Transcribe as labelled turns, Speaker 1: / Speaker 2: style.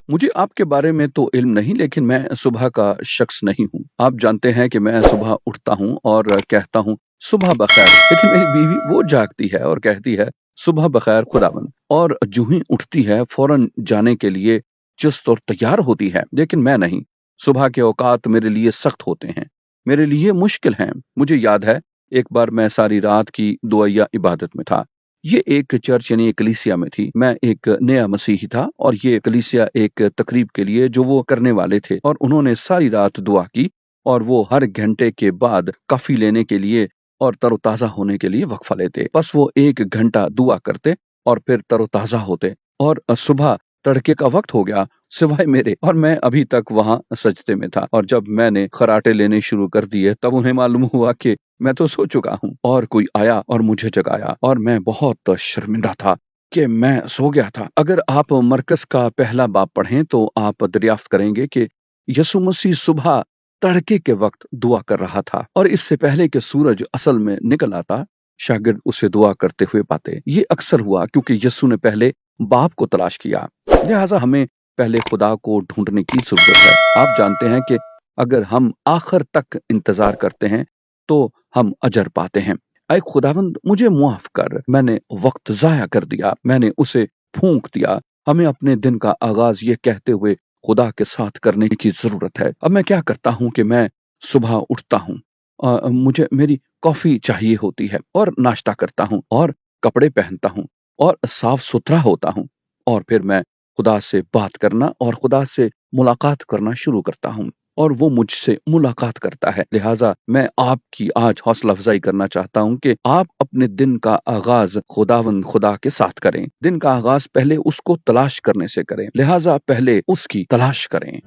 Speaker 1: मुझे आपके बारे में तो इल्म नहीं, लेकिन मैं सुबह का शख्स नहीं हूँ। आप जानते हैं कि मैं सुबह उठता हूँ और कहता हूँ सुबह बखैर, लेकिन मेरी बीवी वो जागती है और कहती है सुबह बखैर खुदावन, और जूं ही उठती है फौरन जाने के लिए चुस्त और तैयार होती है। लेकिन मैं नहीं। सुबह के औकात मेरे लिए सख्त होते हैं, मेरे लिए मुश्किल हैं। मुझे याद है एक बार मैं सारी रात की दुआया इबादत में था। ये एक चर्च यानी एक कलीसिया में थी। मैं एक नया मसीही था और ये कलीसिया एक तकरीब के लिए जो वो करने वाले थे, और उन्होंने सारी रात दुआ की, और वो हर घंटे के बाद काफी लेने के लिए और तरोताजा होने के लिए वक्फा लेते। बस वो 1 घंटा दुआ करते और फिर तरोताजा होते, और सुबह तड़के का वक्त हो गया सिवाय मेरे, और मैं अभी तक वहां सजदे में था। और जब मैंने खराटे लेने शुरू कर दिए तब उन्हें मालूम हुआ कि मैं तो सो चुका हूँ, और कोई आया और मुझे जगाया, और मैं बहुत शर्मिंदा था कि मैं सो गया था। अगर आप मरकज का पहला बाब पढ़ें तो आप दरियाफ्त करेंगे कि यसु मसीह सुबह तड़के के वक्त दुआ कर रहा था, और इससे पहले कि सूरज असल में निकल आता शागिर्द उसे दुआ करते हुए पाते। ये अक्सर हुआ क्योंकि यसु ने पहले बाप को तलाश किया, लिहाजा हमें पहले खुदा को ढूंढने की जरूरत है। आप जानते हैं कि अगर हम आखिर तक इंतजार करते हैं तो हम अजर पाते हैं। ऐ खुदावंद मुझे मुआफ कर, मैंने वक्त जाया कर दिया, मैंने उसे फूंक दिया। हमें अपने दिन का आगाज ये कहते हुए खुदा के साथ करने की जरूरत है। अब मैं क्या करता हूँ कि मैं सुबह उठता हूँ, मुझे मेरी कॉफी चाहिए होती है, और नाश्ता करता हूँ और कपड़े पहनता हूँ और साफ सुथरा होता हूँ, और फिर मैं खुदा से बात करना और खुदा से मुलाकात करना शुरू करता हूँ, और वो मुझसे मुलाकात करता है। लिहाजा मैं आपकी आज हौसला अफजाई करना चाहता हूँ कि आप अपने दिन का आगाज खुदावंद खुदा के साथ करें। दिन का आगाज पहले उसको तलाश करने से करें, लिहाजा पहले उसकी तलाश करें।